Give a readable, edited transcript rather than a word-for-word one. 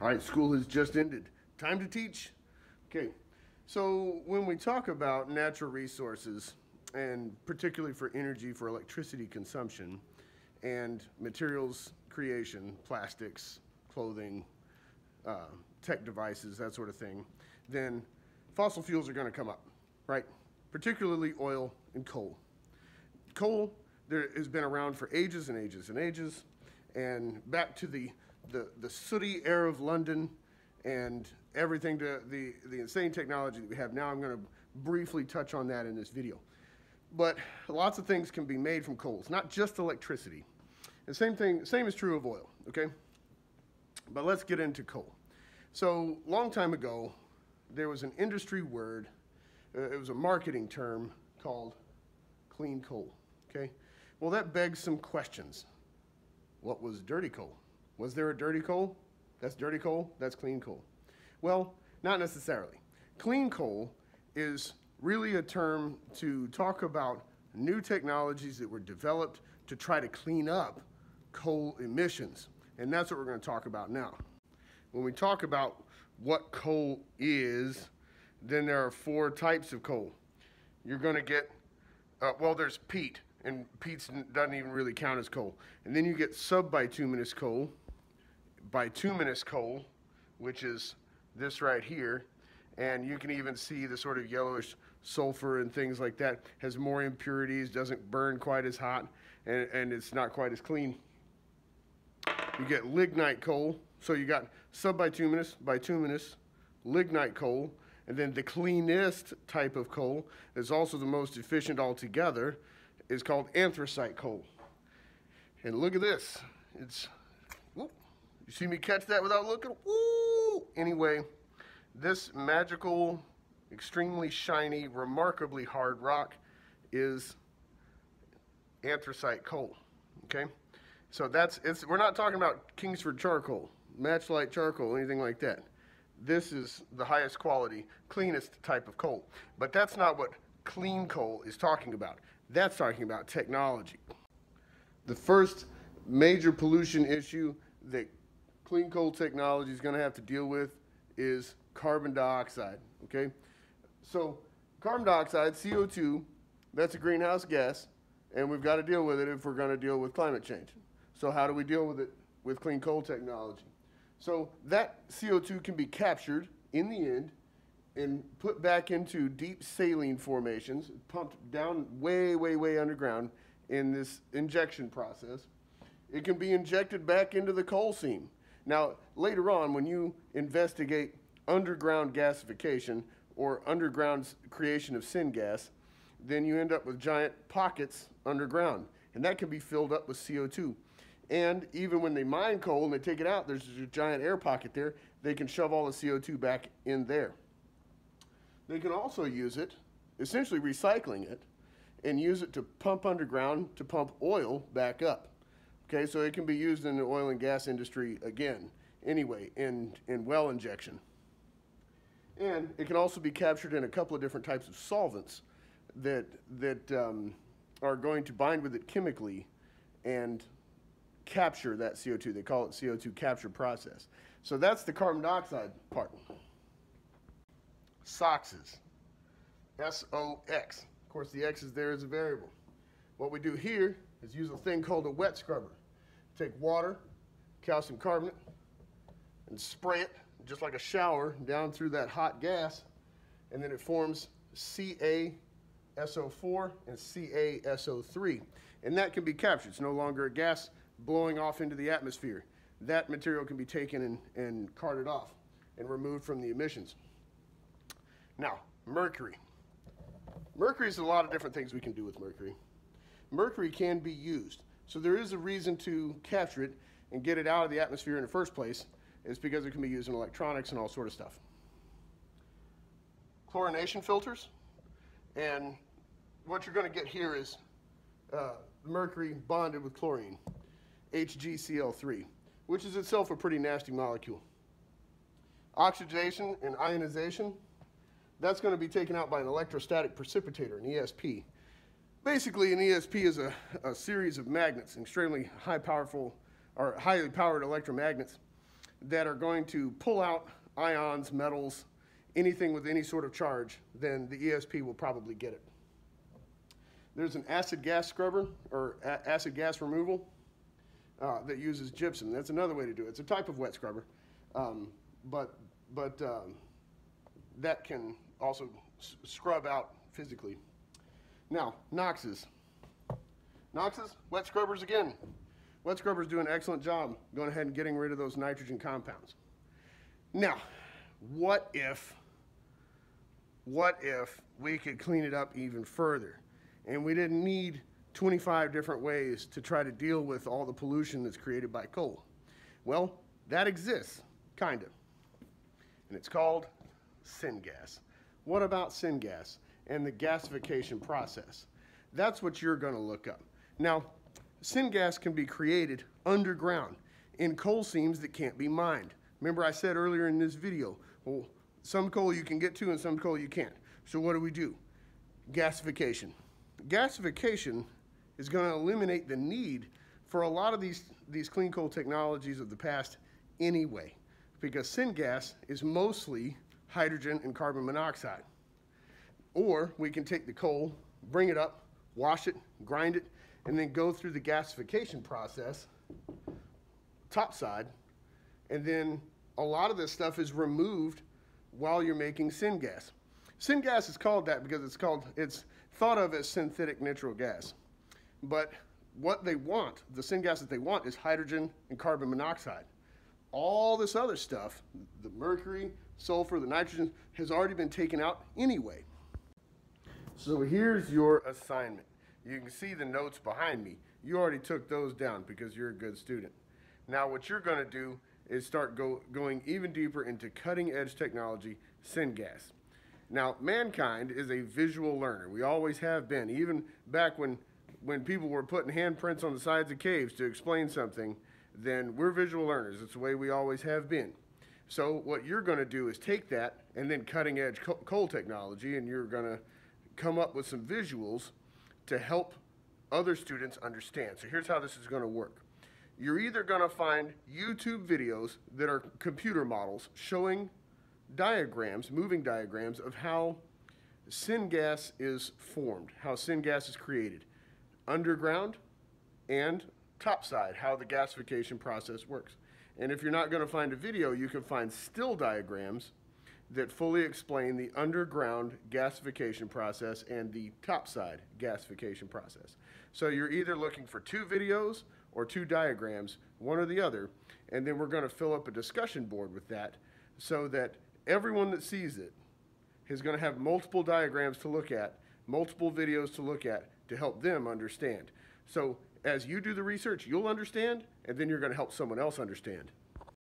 All right, school has just ended. Time to teach. Okay, so when we talk about natural resources, and particularly for energy, for electricity consumption, and materials creation, plastics, clothing, tech devices, that sort of thing, then fossil fuels are going to come up, right? Particularly oil and coal. Coal there has been around for ages and ages and ages, and back to the sooty air of London and everything to the insane technology that we have now. I'm going to briefly touch on that in this video. But lots of things can be made from coals, not just electricity. The same is true of oil, okay? But let's get into coal. So, long time ago, there was an industry word, it was a marketing term called clean coal, okay? Well, that begs some questions. What was dirty coal? Was there a dirty coal? That's dirty coal, that's clean coal. Well, not necessarily. Clean coal is really a term to talk about new technologies that were developed to try to clean up coal emissions. And that's what we're going to talk about now. When we talk about what coal is, then there are 4 types of coal. You're going to get, well, there's peat, and peat doesn't even really count as coal. And then you get subbituminous coal, bituminous coal, which is this right here, and you can even see the sort of yellowish sulfur and things like that, has more impurities, doesn't burn quite as hot, and it's not quite as clean. You get lignite coal, so you got subbituminous, bituminous, lignite coal, and then the cleanest type of coal is also the most efficient altogether, is called anthracite coal. And look at this. It's, whoop, you see me catch that without looking? Woo! Anyway, this magical, extremely shiny, remarkably hard rock is anthracite coal, okay? So we're not talking about Kingsford charcoal, Matchlight charcoal, anything like that. This is the highest quality, cleanest type of coal. But that's not what clean coal is talking about. That's talking about technology. The first major pollution issue that clean coal technology is going to have to deal with is carbon dioxide, okay? So carbon dioxide, CO2, that's a greenhouse gas, and we've got to deal with it if we're going to deal with climate change. So how do we deal with it with clean coal technology? So that CO2 can be captured in the end and put back into deep saline formations, pumped down way, way, way underground in this injection process. It can be injected back into the coal seam. Now, later on, when you investigate underground gasification or underground creation of syngas, then you end up with giant pockets underground, and that can be filled up with CO2. And even when they mine coal and they take it out, there's a giant air pocket there. They can shove all the CO2 back in there. They can also use it, essentially recycling it, and use it to pump underground to pump oil back up. Okay, so it can be used in the oil and gas industry again, anyway, in well injection. And it can also be captured in a couple of different types of solvents that are going to bind with it chemically and capture that CO2. They call it CO2 capture process. So that's the carbon dioxide part. SOxes, S-O-X. Of course, the X is there as a variable. What we do here is use a thing called a wet scrubber. Take water, calcium carbonate, and spray it just like a shower down through that hot gas, and then it forms CaSO4 and CaSO3. And that can be captured. It's no longer a gas blowing off into the atmosphere. That material can be taken and carted off and removed from the emissions. Now, mercury. Mercury is a lot of different things we can do with mercury. Mercury can be used. So there is a reason to capture it and get it out of the atmosphere in the first place. It's because it can be used in electronics and all sort of stuff. Chlorination filters. And what you're going to get here is mercury bonded with chlorine, HgCl3, which is itself a pretty nasty molecule. Oxidation and ionization, that's going to be taken out by an electrostatic precipitator, an ESP. Basically, an ESP is a series of magnets, extremely highly powered electromagnets that are going to pull out ions, metals, anything with any sort of charge, then the ESP will probably get it. There's an acid gas scrubber, or acid gas removal, that uses gypsum. That's another way to do it. It's a type of wet scrubber, but that can also scrub out physically. Now, NOxes. NOxes, wet scrubbers again. Wet scrubbers do an excellent job going ahead and getting rid of those nitrogen compounds. Now, what if we could clean it up even further and we didn't need 25 different ways to try to deal with all the pollution that's created by coal? Well, that exists, kind of, and it's called syngas. What about syngas and the gasification process? That's what you're going to look up. Now, syngas can be created underground in coal seams that can't be mined. Remember I said earlier in this video, well, some coal you can get to and some coal you can't. So what do? Gasification. Gasification is going to eliminate the need for a lot of these clean coal technologies of the past anyway, because syngas is mostly hydrogen and carbon monoxide. Or we can take the coal, bring it up, wash it, grind it, and then go through the gasification process, topside, and then a lot of this stuff is removed while you're making syngas. Syngas is called that because it's thought of as synthetic natural gas. But what they want, the syngas that they want, is hydrogen and carbon monoxide. All this other stuff, the mercury, sulfur, the nitrogen, has already been taken out anyway. So here's your assignment. You can see the notes behind me. You already took those down because you're a good student. Now what you're going to do is start going even deeper into cutting edge technology, syngas. Now, mankind is a visual learner. We always have been. Even back when people were putting handprints on the sides of caves to explain something, then we're visual learners. It's the way we always have been. So what you're going to do is take that and then cutting edge coal technology, and you're going to come up with some visuals to help other students understand. So here's how this is going to work. You're either going to find YouTube videos that are computer models showing diagrams, moving diagrams of how syngas is formed, how syngas is created, underground and topside, how the gasification process works. And if you're not going to find a video, you can find still diagrams that fully explain the underground gasification process and the topside gasification process. So you're either looking for 2 videos or 2 diagrams, one or the other, and then we're going to fill up a discussion board with that so that everyone that sees it is going to have multiple diagrams to look at, multiple videos to look at to help them understand. So as you do the research, you'll understand, and then you're going to help someone else understand.